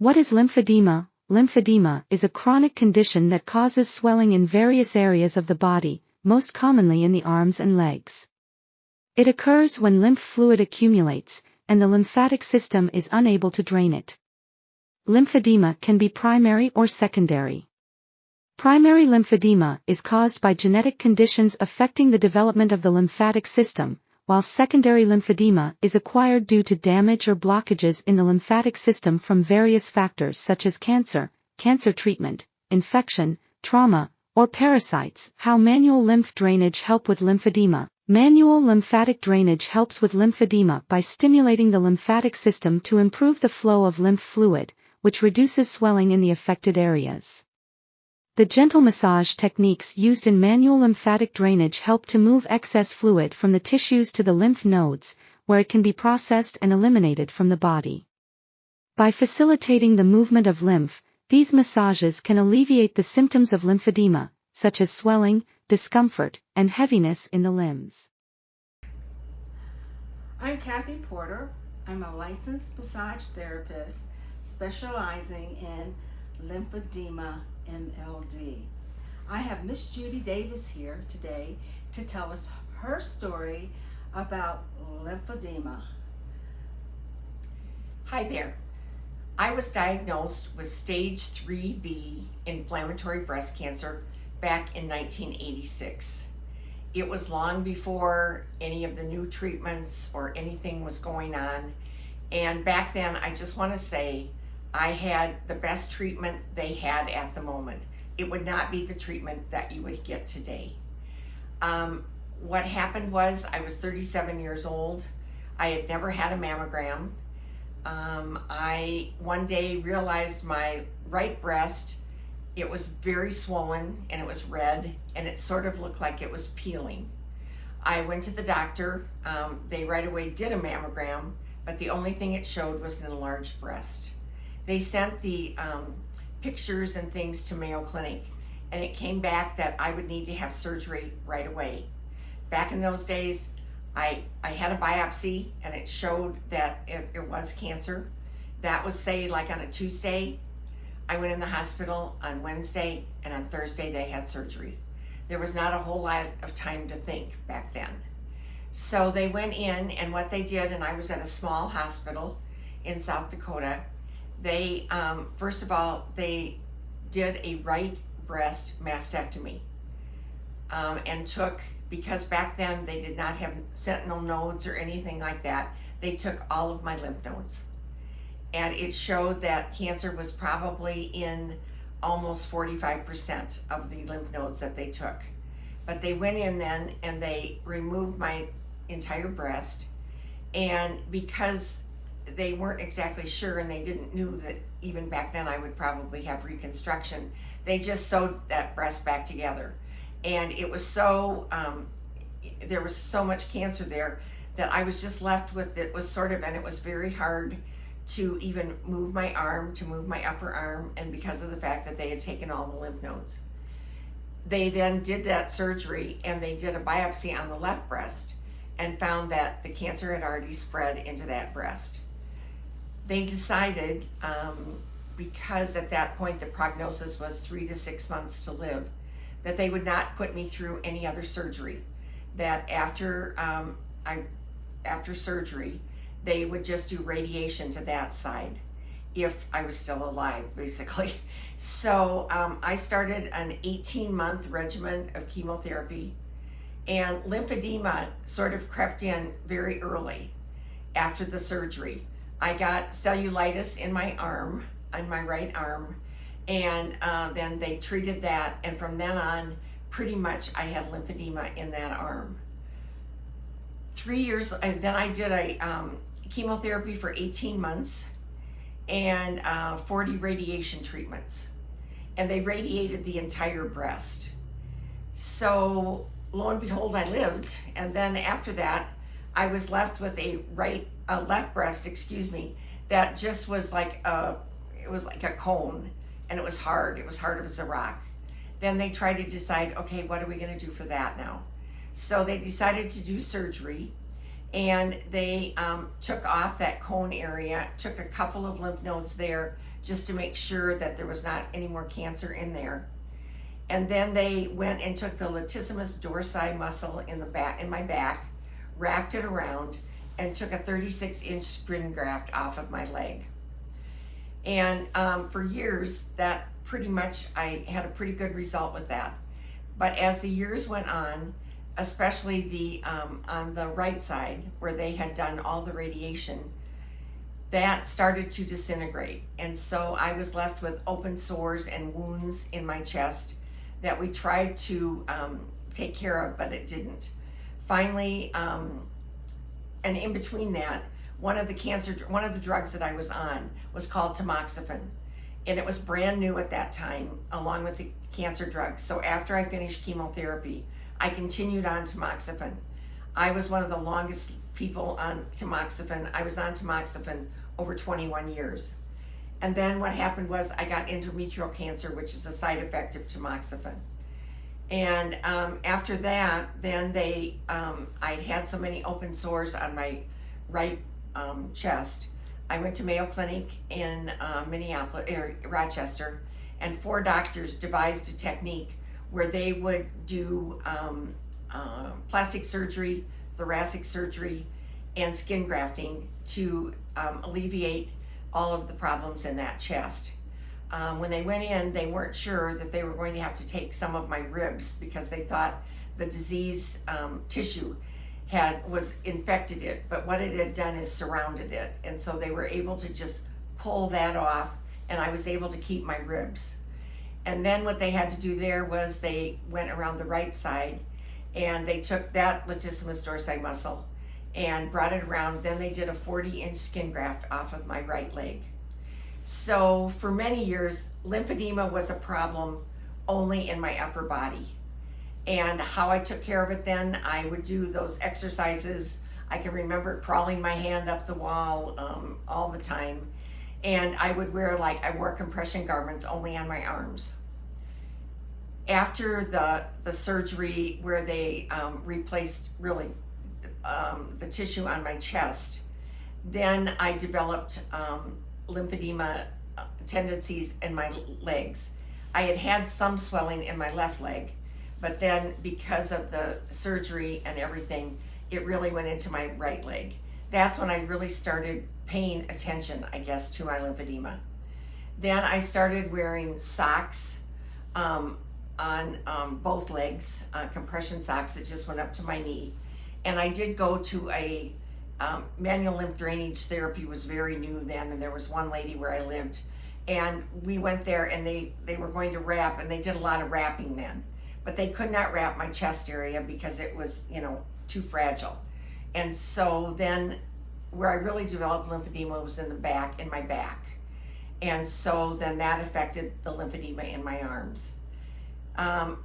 What is lymphedema? Lymphedema is a chronic condition that causes swelling in various areas of the body, most commonly in the arms and legs. It occurs when lymph fluid accumulates, and the lymphatic system is unable to drain it. Lymphedema can be primary or secondary. Primary lymphedema is caused by genetic conditions affecting the development of the lymphatic system, while secondary lymphedema is acquired due to damage or blockages in the lymphatic system from various factors such as cancer, cancer treatment, infection, trauma, or parasites. How manual lymph drainage help with lymphedema? Manual lymphatic drainage helps with lymphedema by stimulating the lymphatic system to improve the flow of lymph fluid, which reduces swelling in the affected areas. The gentle massage techniques used in manual lymphatic drainage help to move excess fluid from the tissues to the lymph nodes, where it can be processed and eliminated from the body. By facilitating the movement of lymph, these massages can alleviate the symptoms of lymphedema, such as swelling, discomfort, and heaviness in the limbs. I'm Kathy Porter. I'm a licensed massage therapist specializing in lymphedema MLD. I have Miss Judy Davis here today to tell us her story about lymphedema. Hi there. I was diagnosed with stage 3B inflammatory breast cancer back in 1986. It was long before any of the new treatments or anything was going on. And back then, I just want to say, I had the best treatment they had at the moment. It would not be the treatment that you would get today. What happened was I was 37 years old. I had never had a mammogram. I one day realized my right breast, it was very swollen and it was red and it sort of looked like it was peeling. I went to the doctor. They right away did a mammogram, but the only thing it showed was an enlarged breast. They sent the pictures and things to Mayo Clinic, and it came back that I would need to have surgery right away. Back in those days, I had a biopsy, and it showed that it was cancer. That was, say, like on a Tuesday. I went in the hospital on Wednesday, and on Thursday they had surgery. There was not a whole lot of time to think back then. So they went in, and what they did, and I was at a small hospital in South Dakota, they, first of all, they did a right breast mastectomy and took, because back then they did not have sentinel nodes or anything like that, they took all of my lymph nodes. And it showed that cancer was probably in almost 45% of the lymph nodes that they took. But they went in then and they removed my entire breast, and because they weren't exactly sure and they didn't know that even back then I would probably have reconstruction, they just sewed that breast back together. And it was so, there was so much cancer there that I was just left with, it was sort of, and it was very hard to even move my arm, to move my upper arm, and because of the fact that they had taken all the lymph nodes. They then did that surgery and they did a biopsy on the left breast and found that the cancer had already spread into that breast. They decided, because at that point the prognosis was 3 to 6 months to live, that they would not put me through any other surgery. That after surgery, they would just do radiation to that side if I was still alive, basically. So I started an 18-month regimen of chemotherapy, and lymphedema sort of crept in very early after the surgery. I got cellulitis in my arm, on my right arm, and then they treated that, and from then on, pretty much I had lymphedema in that arm. 3 years, then I did a chemotherapy for 18 months and 40 radiation treatments, and they radiated the entire breast. So lo and behold, I lived, and then after that, I was left with a left breast, that just was like it was like a cone, and it was hard as a rock. Then they tried to decide, okay, what are we gonna do for that now? So they decided to do surgery, And they took off that cone area, took a couple of lymph nodes there just to make sure that there was not any more cancer in there. And then they went and took the latissimus dorsi muscle in my back, wrapped it around, and took a 36-inch skin graft off of my leg. And for years, that pretty much, I had a pretty good result with that. But as the years went on, especially on the right side where they had done all the radiation, that started to disintegrate. And so I was left with open sores and wounds in my chest that we tried to take care of, but it didn't. Finally, and in between that, one of the drugs that I was on was called tamoxifen, and it was brand new at that time, along with the cancer drugs. So after I finished chemotherapy, I continued on tamoxifen. I was one of the longest people on tamoxifen. I was on tamoxifen over 21 years. And then what happened was I got endometrial cancer, which is a side effect of tamoxifen. And after that, then I'd had so many open sores on my right chest. I went to Mayo Clinic in Rochester, and 4 doctors devised a technique where they would do plastic surgery, thoracic surgery, and skin grafting to alleviate all of the problems in that chest. When they went in, they weren't sure that they were going to have to take some of my ribs because they thought the disease tissue was infected it, but what it had done is surrounded it. And so they were able to just pull that off, and I was able to keep my ribs. And then what they had to do there was they went around the right side and they took that latissimus dorsi muscle and brought it around. Then they did a 40-inch skin graft off of my right leg. So for many years, lymphedema was a problem only in my upper body. And how I took care of it then, I would do those exercises. I can remember crawling my hand up the wall all the time. And I would I wore compression garments only on my arms. After the surgery where they replaced really the tissue on my chest, then I developed lymphedema tendencies in my legs. I had some swelling in my left leg, but then because of the surgery and everything, it really went into my right leg. That's when I really started paying attention, I guess, to my lymphedema. Then I started wearing socks on both legs, compression socks that just went up to my knee. And I did go to a manual lymph drainage therapy was very new then, and there was one lady where I lived, and we went there and they were going to wrap, and they did a lot of wrapping then, but they could not wrap my chest area because it was, too fragile. And so then where I really developed lymphedema was in my back. And so then that affected the lymphedema in my arms. I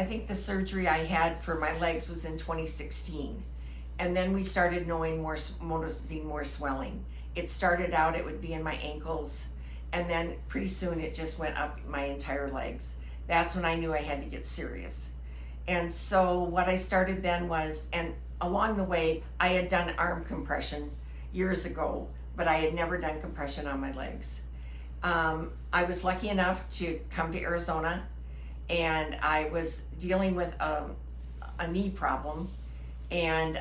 think the surgery I had for my legs was in 2016. And then we started noticing more swelling. It started out, it would be in my ankles, and then pretty soon it just went up my entire legs. That's when I knew I had to get serious. And so what I started then was, and along the way, I had done arm compression years ago, but I had never done compression on my legs. I was lucky enough to come to Arizona, and I was dealing with a knee problem, and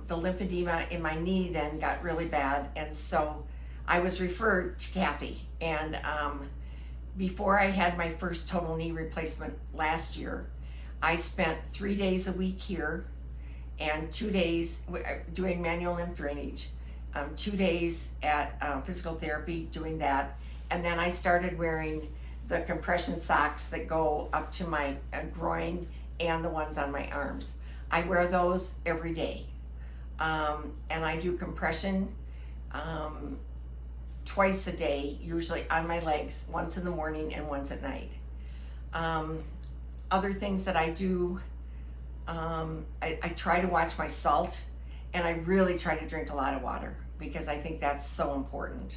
the lymphedema in my knee then got really bad, and so I was referred to Kathy. And before I had my first total knee replacement last year, I spent 3 days a week here and 2 days doing manual lymph drainage, 2 days at physical therapy doing that, and then I started wearing the compression socks that go up to my groin and the ones on my arms. I wear those every day, and I do compression twice a day, usually on my legs, once in the morning and once at night. Other things that I do, I try to watch my salt, and I really try to drink a lot of water because I think that's so important.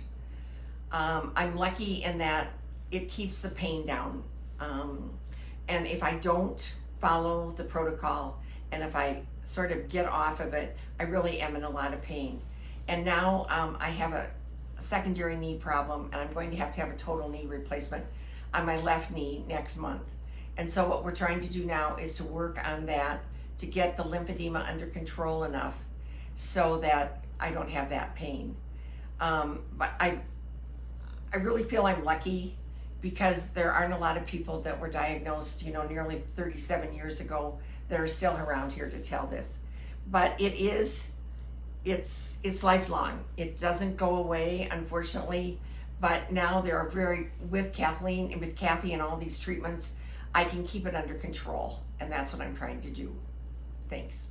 I'm lucky in that it keeps the pain down, and if I don't follow the protocol, and if I sort of get off of it, I really am in a lot of pain. And now I have a secondary knee problem, and I'm going to have a total knee replacement on my left knee next month. And so what we're trying to do now is to work on that to get the lymphedema under control enough so that I don't have that pain. But I really feel I'm lucky, because there aren't a lot of people that were diagnosed, nearly 37 years ago that are still around here to tell this. But it's lifelong. It doesn't go away, unfortunately. But now with Kathleen and with Kathy and all these treatments, I can keep it under control, and that's what I'm trying to do. Thanks.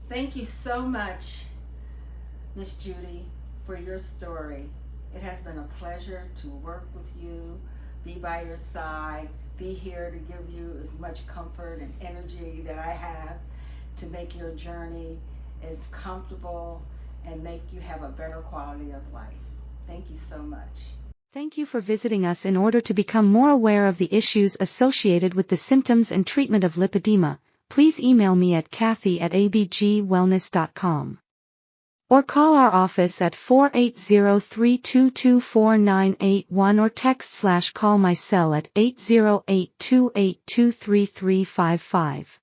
Thank you so much, Miss Judy, for your story. It has been a pleasure to work with you, be by your side, be here to give you as much comfort and energy that I have to make your journey as comfortable and make you have a better quality of life. Thank you so much. Thank you for visiting us. In order to become more aware of the issues associated with the symptoms and treatment of lymphedema, please email me at kathy@abgwellness.com. Or call our office at 480-322-4981 or text/call my cell at 808-282-3355.